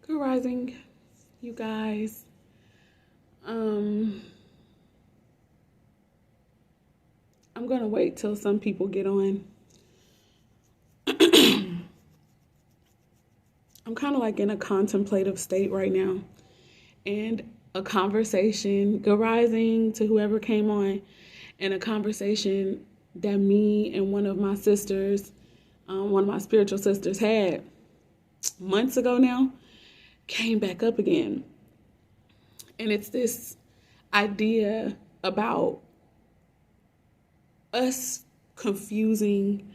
Good rising, you guys. I'm gonna wait till some people get on. I'm kind of like in a contemplative state right now, and a conversation, good rising to whoever came on, and a conversation that me and one of my sisters, one of my spiritual sisters had months ago now, came back up again. And it's this idea about us confusing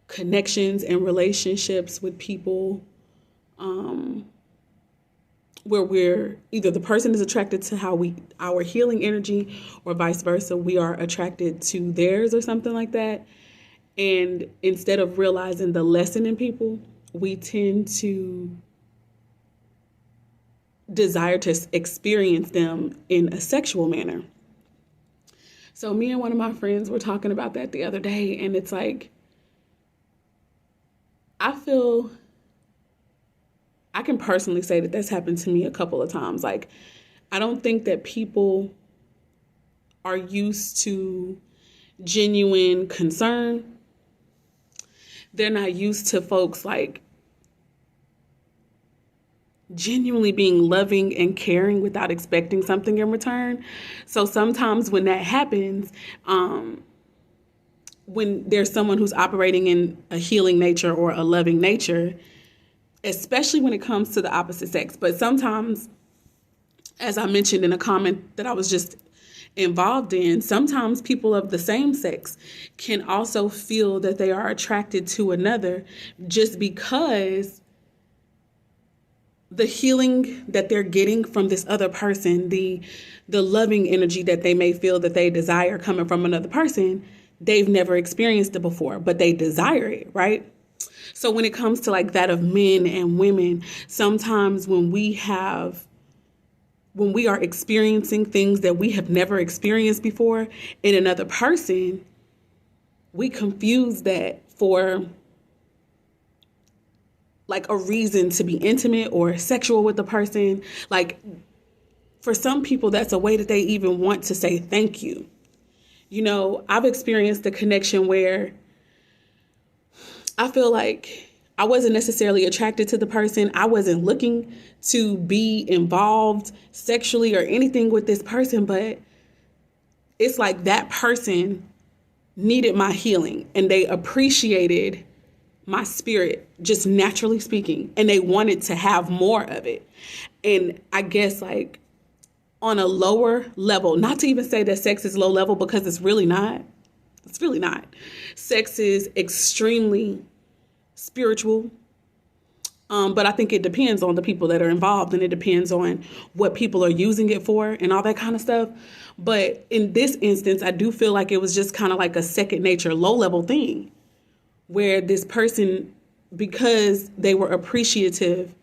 connections and relationships with people, where we're either the person is attracted to our healing energy, or vice versa, we are attracted to theirs or something like that. And instead of realizing the lesson in people, we tend to desire to experience them in a sexual manner. So me and one of my friends were talking about that the other day, and it's like, I can personally say that that's happened to me a couple of times. Like, I don't think that people are used to genuine concern. They're not used to folks like genuinely being loving and caring without expecting something in return. So sometimes when that happens, when there's someone who's operating in a healing nature or a loving nature, especially when it comes to the opposite sex. But sometimes, as I mentioned in a comment that I was just involved in, sometimes people of the same sex can also feel that they are attracted to another just because the healing that they're getting from this other person, the loving energy that they may feel that they desire coming from another person, they've never experienced it before, but they desire it, right? So when it comes to like that of men and women, sometimes when we are experiencing things that we have never experienced before in another person, we confuse that for like a reason to be intimate or sexual with the person. Like, for some people, that's a way that they even want to say thank you. You know, I've experienced a connection where I feel like I wasn't necessarily attracted to the person. I wasn't looking to be involved sexually or anything with this person, but it's like that person needed my healing and they appreciated my spirit, just naturally speaking, and they wanted to have more of it. And I guess like on a lower level, not to even say that sex is low level, because it's really not. It's really not. Sex is extremely spiritual. But I think it depends on the people that are involved, and it depends on what people are using it for and all that kind of stuff. But in this instance, I do feel like it was just kind of like a second nature, low level thing, where this person, because they were appreciative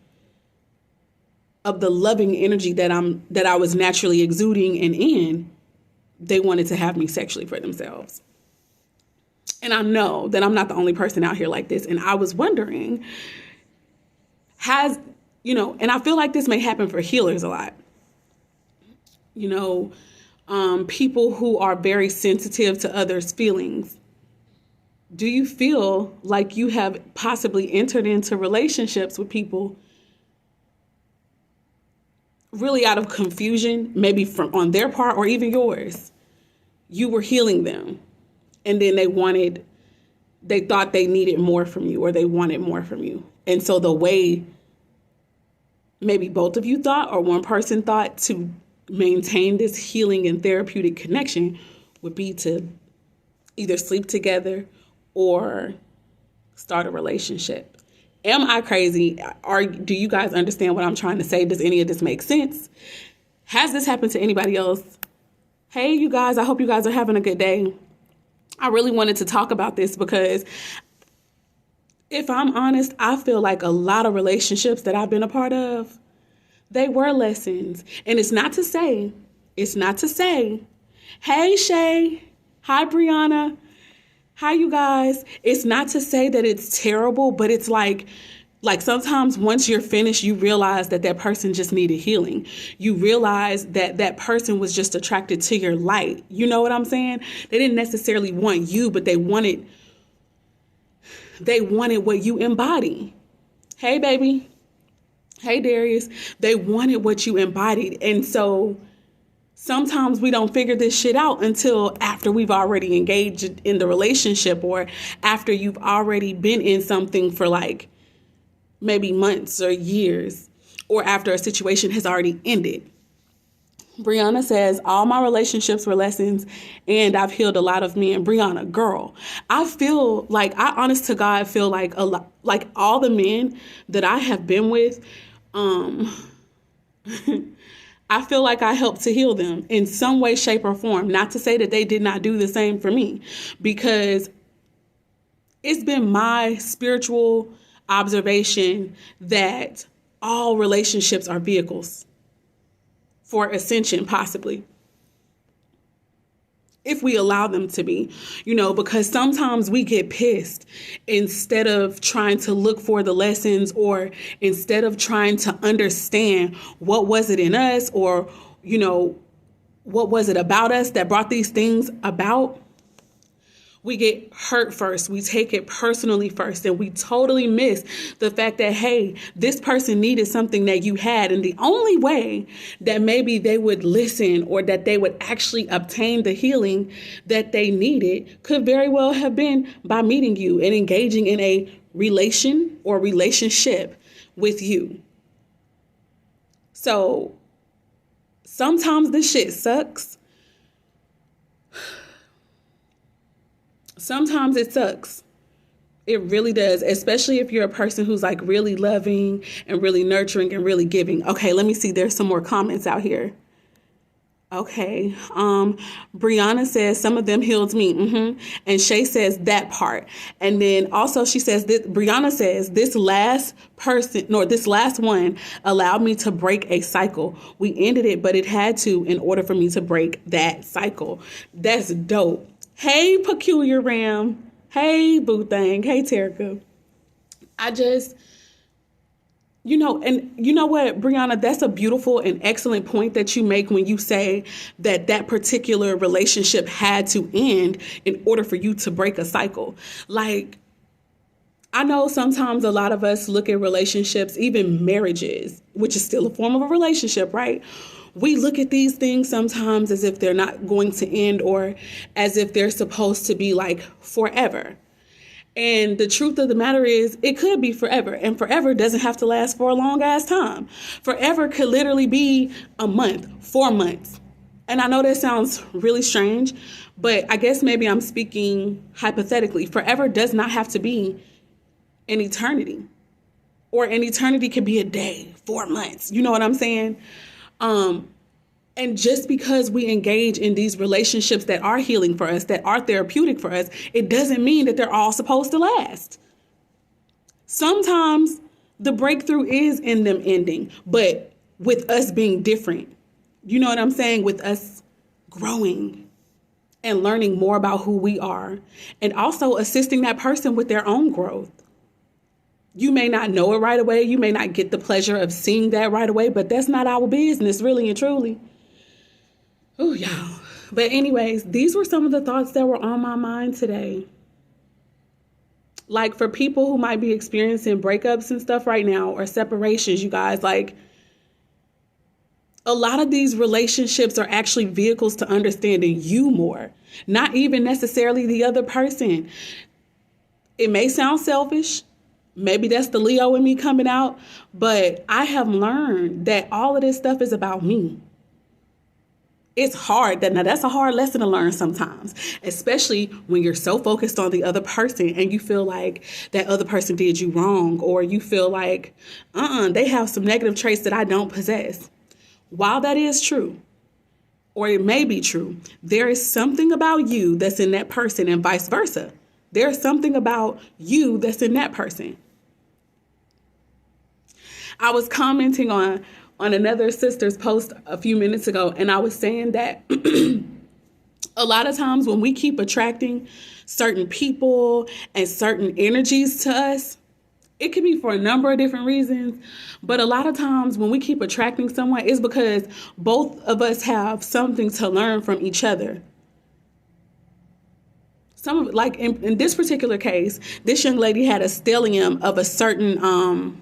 of the loving energy that I was naturally exuding and in, they wanted to have me sexually for themselves. And I know that I'm not the only person out here like this. And I was wondering, and I feel like this may happen for healers a lot. People who are very sensitive to others' feelings. Do you feel like you have possibly entered into relationships with people really out of confusion, maybe from on their part or even yours? You were healing them, and then they thought they needed more from you, or they wanted more from you. And so the way maybe both of you thought, or one person thought, to maintain this healing and therapeutic connection would be to either sleep together or start a relationship. Am I crazy? Do you guys understand what I'm trying to say? Does any of this make sense? Has this happened to anybody else? Hey, you guys, I hope you guys are having a good day. I really wanted to talk about this because, if I'm honest, I feel like a lot of relationships that I've been a part of, they were lessons. And it's not to say, hey, Shay, hi, Brianna, hi, you guys. It's not to say that it's terrible, but it's like Like sometimes once you're finished, you realize that that person just needed healing. You realize that that person was just attracted to your light. You know what I'm saying? They didn't necessarily want you, but they wanted what you embody. Hey, baby. Hey, Darius. They wanted what you embodied. And so sometimes we don't figure this shit out until after we've already engaged in the relationship, or after you've already been in something for like maybe months or years, or after a situation has already ended. Brianna says, all my relationships were lessons and I've healed a lot of men. Brianna, girl, I feel like, I honest to God feel like a lot, like all the men that I have been with, I feel like I helped to heal them in some way, shape, or form. Not to say that they did not do the same for me, because it's been my spiritual observation that all relationships are vehicles for ascension, possibly, if we allow them to be, because sometimes we get pissed instead of trying to look for the lessons, or instead of trying to understand what was it in us, or, what was it about us that brought these things about. We get hurt first. We take it personally first. And we totally miss the fact that, hey, this person needed something that you had. And the only way that maybe they would listen, or that they would actually obtain the healing that they needed, could very well have been by meeting you and engaging in a relation or relationship with you. So sometimes this shit sucks. Sometimes it sucks. It really does, especially if you're a person who's like really loving and really nurturing and really giving. Okay, let me see. There's some more comments out here. Okay. Brianna says some of them healed me. And Shay says that part. And then also she says that Brianna says this last one allowed me to break a cycle. We ended it, but it had to in order for me to break that cycle. That's dope. Hey, Peculiar Ram. Hey, Boo Thang. Hey, Terica. And you know what, Brianna, that's a beautiful and excellent point that you make when you say that that particular relationship had to end in order for you to break a cycle. Like, I know sometimes a lot of us look at relationships, even marriages, which is still a form of a relationship, right? We look at these things sometimes as if they're not going to end, or as if they're supposed to be like forever. And the truth of the matter is, it could be forever. And forever doesn't have to last for a long ass time. Forever could literally be a month, 4 months. And I know that sounds really strange, but I guess maybe I'm speaking hypothetically. Forever does not have to be an eternity. Or an eternity could be a day, 4 months. You know what I'm saying? And just because we engage in these relationships that are healing for us, that are therapeutic for us, it doesn't mean that they're all supposed to last. Sometimes the breakthrough is in them ending, but with us being different. You know what I'm saying? With us growing and learning more about who we are, and also assisting that person with their own growth. You may not know it right away. You may not get the pleasure of seeing that right away, but that's not our business, really and truly. Oh, y'all. But anyways, these were some of the thoughts that were on my mind today. Like, for people who might be experiencing breakups and stuff right now, or separations, you guys, like, a lot of these relationships are actually vehicles to understanding you more, not even necessarily the other person. It may sound selfish. Maybe that's the Leo in me coming out, but I have learned that all of this stuff is about me. It's hard. Now that's a hard lesson to learn sometimes, especially when you're so focused on the other person and you feel like that other person did you wrong, or you feel like, they have some negative traits that I don't possess. While that is true, or it may be true, there is something about you that's in that person, and vice versa. There's something about you that's in that person. I was commenting on another sister's post a few minutes ago, and I was saying that a lot of times when we keep attracting certain people and certain energies to us, It could be for a number of different reasons, but a lot of times when we keep attracting someone, it's because both of us have something to learn from each other. Like in this particular case, this young lady had a stellium of a certain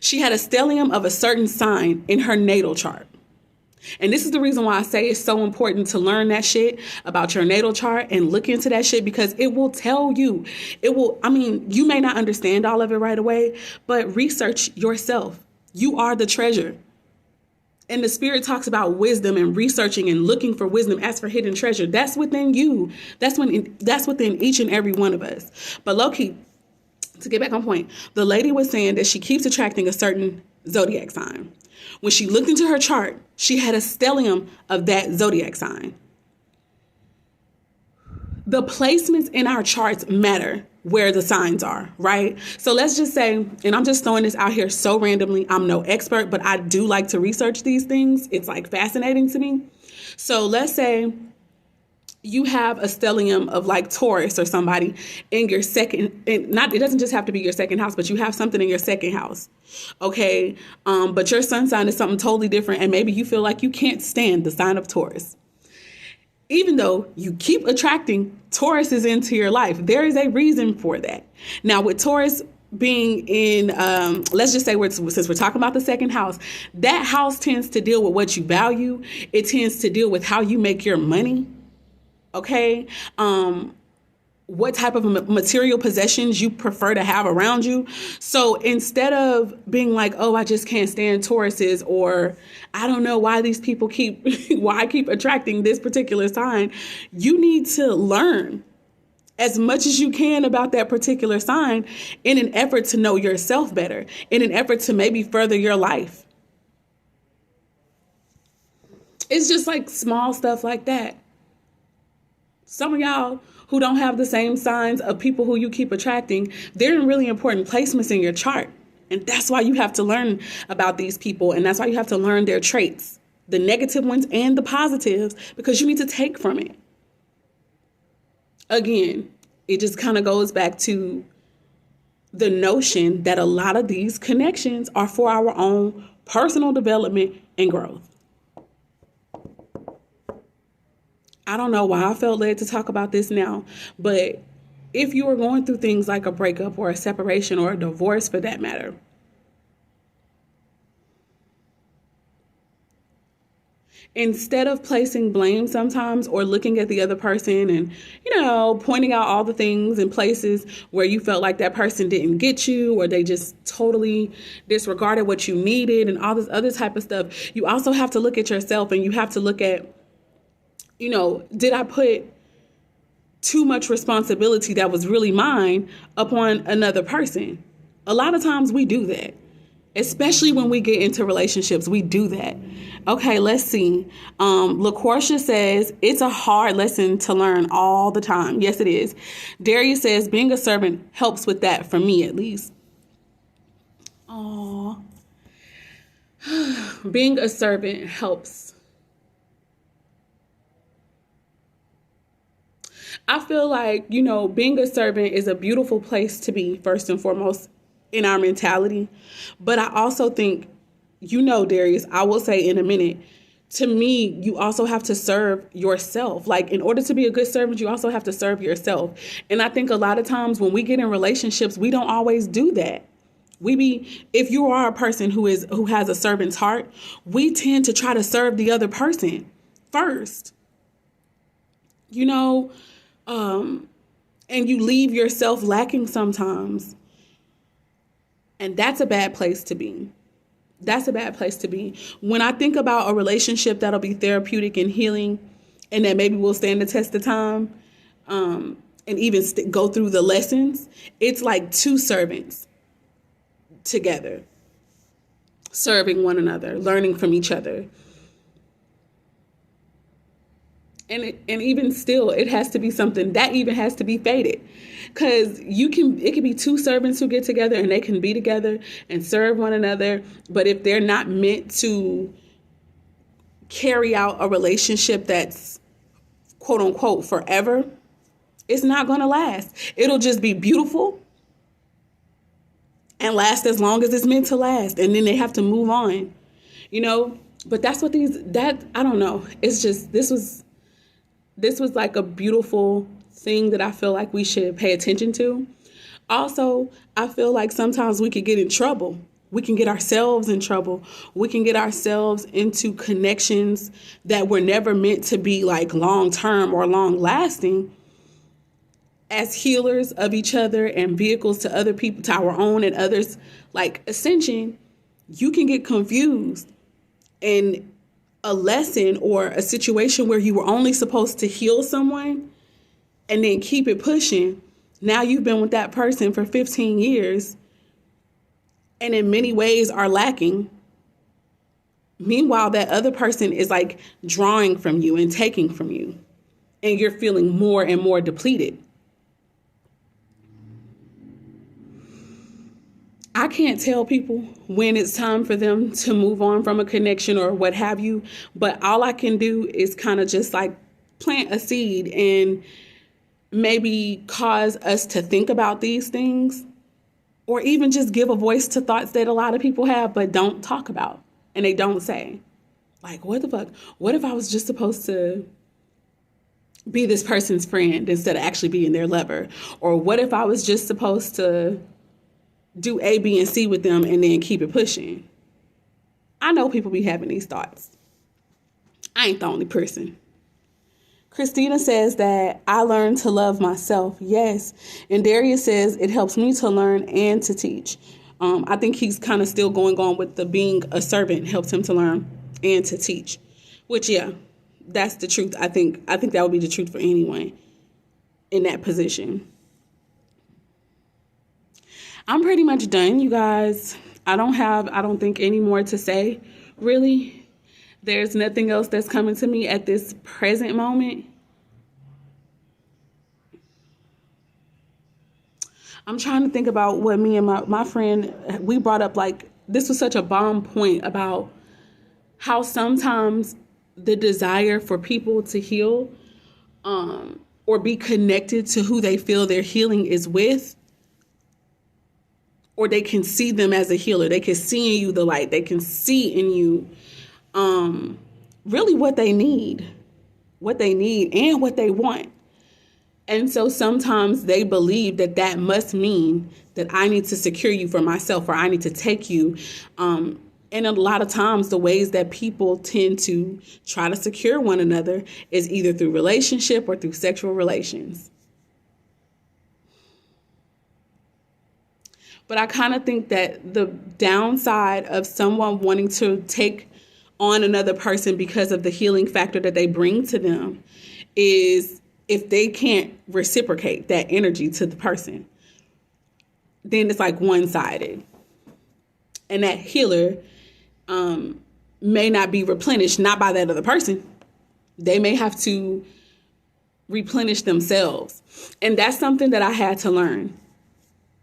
she had a stellium of a certain sign in her natal chart. And this is the reason why I say it's so important to learn that shit about your natal chart and look into that shit, because it will tell you. You may not understand all of it right away, but research yourself. You are the treasure. And the spirit talks about wisdom and researching and looking for wisdom as for hidden treasure. That's within you. That's within each and every one of us. But low-key, to get back on point, the lady was saying that she keeps attracting a certain zodiac sign. When she looked into her chart, she had a stellium of that zodiac sign. The placements in our charts matter where the signs are, right? So let's just say, and I'm just throwing this out here so randomly, I'm no expert, but I do like to research these things. It's like fascinating to me. So let's say you have a stellium of like Taurus or somebody in your second, and it doesn't just have to be your second house, but you have something in your second house. Okay. But your sun sign is something totally different. And maybe you feel like you can't stand the sign of Taurus. Even though you keep attracting Tauruses into your life, there is a reason for that. Now with Taurus being in, let's just say since we're talking about the second house, that house tends to deal with what you value. It tends to deal with how you make your money. Okay. What type of material possessions you prefer to have around you. So instead of being like, oh, I just can't stand Tauruses, or I don't know why these people why I keep attracting this particular sign, you need to learn as much as you can about that particular sign in an effort to know yourself better, in an effort to maybe further your life. It's just like small stuff like that. Some of y'all who don't have the same signs of people who you keep attracting, they're in really important placements in your chart. And that's why you have to learn about these people. And that's why you have to learn their traits, the negative ones and the positives, because you need to take from it. Again, it just kind of goes back to the notion that a lot of these connections are for our own personal development and growth. I don't know why I felt led to talk about this now, but if you are going through things like a breakup or a separation or a divorce for that matter, instead of placing blame sometimes or looking at the other person and, pointing out all the things and places where you felt like that person didn't get you or they just totally disregarded what you needed and all this other type of stuff, you also have to look at yourself and you have to look at, did I put too much responsibility that was really mine upon another person? A lot of times we do that, especially when we get into relationships. We do that. Okay, let's see. LaQuartia says, it's a hard lesson to learn all the time. Yes, it is. Darius says, being a servant helps with that, for me at least. Aw. Being a servant helps. I feel like, being a servant is a beautiful place to be, first and foremost, in our mentality. But I also think, Darius, I will say in a minute, to me, you also have to serve yourself. Like, in order to be a good servant, you also have to serve yourself. And I think a lot of times when we get in relationships, we don't always do that. If you are a person who has a servant's heart, we tend to try to serve the other person first. And you leave yourself lacking sometimes. And that's a bad place to be. That's a bad place to be. When I think about a relationship that'll be therapeutic and healing and that maybe will stand the test of time and even go through the lessons, it's like two servants together, serving one another, learning from each other. And even still, it has to be something that even has to be fated, because it can be two servants who get together and they can be together and serve one another. But if they're not meant to carry out a relationship that's quote unquote forever, it's not going to last. It'll just be beautiful and last as long as it's meant to last, and then they have to move on, you know. But that's what I don't know. It's just this was like a beautiful thing that I feel like we should pay attention to. Also, I feel like sometimes we could get in trouble. We can get ourselves in trouble. We can get ourselves into connections that were never meant to be like long term or long lasting. As healers of each other and vehicles to other people, to our own and others' like ascension, you can get confused. And a lesson or a situation where you were only supposed to heal someone and then keep it pushing. Now you've been with that person for 15 years and in many ways are lacking. Meanwhile, that other person is like drawing from you and taking from you, and you're feeling more and more depleted. I can't tell people when it's time for them to move on from a connection or what have you, but all I can do is kind of just like plant a seed and maybe cause us to think about these things, or even just give a voice to thoughts that a lot of people have but don't talk about and they don't say. Like, what the fuck? What if I was just supposed to be this person's friend instead of actually being their lover? Or what if I was just supposed to do A, B, and C with them and then keep it pushing? I know people be having these thoughts. I ain't the only person. Christina says that I learned to love myself. Yes. And Darius says it helps me to learn and to teach. I think he's kind of still going on with the being a servant helps him to learn and to teach, which, yeah, that's the truth. I think that would be the truth for anyone in that position. I'm pretty much done, you guys. I don't think any more to say, really. There's nothing else that's coming to me at this present moment. I'm trying to think about what me and my friend, we brought up, like, this was such a bomb point about how sometimes the desire for people to heal or be connected to who they feel their healing is with, or they can see them as a healer. They can see in you the light. They can see in you really what they need and what they want. And so sometimes they believe that must mean that I need to secure you for myself, or I need to take you. And a lot of times the ways that people tend to try to secure one another is either through relationship or through sexual relations. But I kind of think that the downside of someone wanting to take on another person because of the healing factor that they bring to them is if they can't reciprocate that energy to the person, then it's like one-sided. And that healer may not be replenished, not by that other person. They may have to replenish themselves. And that's something that I had to learn.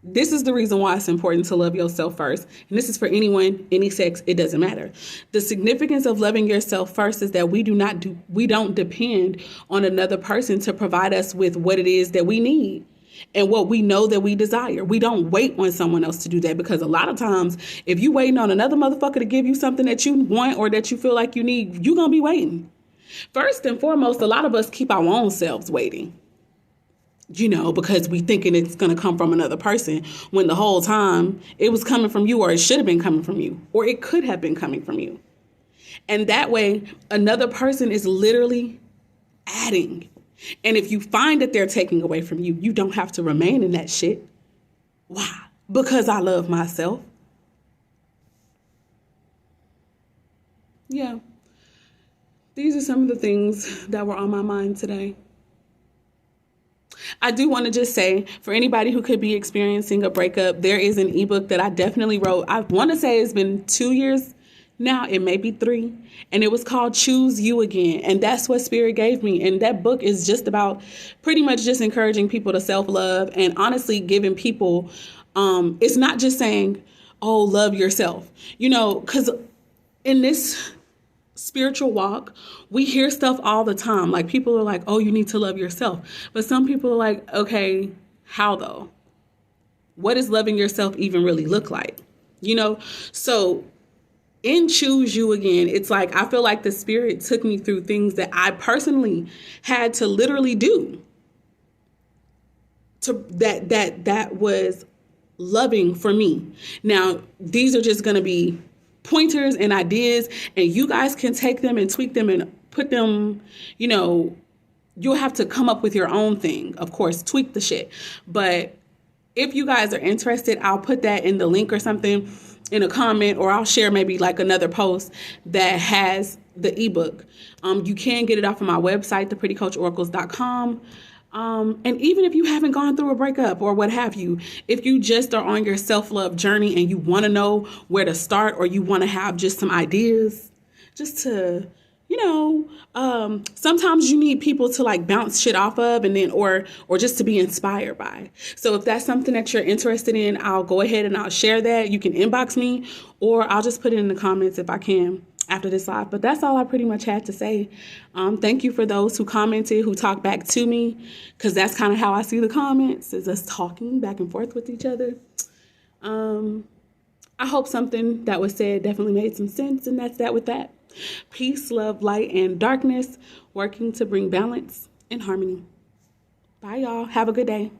This is the reason why it's important to love yourself first. And this is for anyone, any sex, it doesn't matter. The significance of loving yourself first is that we don't depend on another person to provide us with what it is that we need and what we know that we desire. We don't wait on someone else to do that, because a lot of times if you waiting on another motherfucker to give you something that you want or that you feel like you need, you're going to be waiting. First and foremost, a lot of us keep our own selves waiting. Because we thinking it's going to come from another person when the whole time it was coming from you, or it should have been coming from you, or it could have been coming from you. And that way, another person is literally adding. And if you find that they're taking away from you, you don't have to remain in that shit. Why? Because I love myself. Yeah. These are some of the things that were on my mind today. I do want to just say, for anybody who could be experiencing a breakup, there is an ebook that I definitely wrote. I want to say it's been 2 years now. It may be 3. And it was called Choose You Again. And that's what Spirit gave me. And that book is just about pretty much just encouraging people to self-love, and honestly giving people, it's not just saying, oh, love yourself, because in this spiritual walk, we hear stuff all the time. Like, people are like, oh, you need to love yourself. But some people are like, okay, how though? what does loving yourself even really look like? You know, so in Choose You Again, it's like I feel like the Spirit took me through things that I personally had to literally do to that was loving for me. Now, these are just going to be pointers and ideas, and you guys can take them and tweak them and put them, you know, you'll have to come up with your own thing. Of course, tweak the shit. But if you guys are interested, I'll put that in the link or something in a comment, or I'll share maybe like another post that has the ebook. You can get it off of my website, theprettycoachoracles.com. And even if you haven't gone through a breakup or what have you, if you just are on your self-love journey and you want to know where to start, or you want to have just some ideas just to, you know, sometimes you need people to like bounce shit off of, and then, or just to be inspired by. So if that's something that you're interested in, I'll go ahead and I'll share that. You can inbox me, or I'll just put it in the comments if I can after this live. But that's all I pretty much had to say. Thank you for those who commented, who talked back to me, because that's kind of how I see the comments, is us talking back and forth with each other. I hope something that was said definitely made some sense, and that's that with that. Peace, love, light, and darkness, working to bring balance and harmony. Bye, y'all. Have a good day.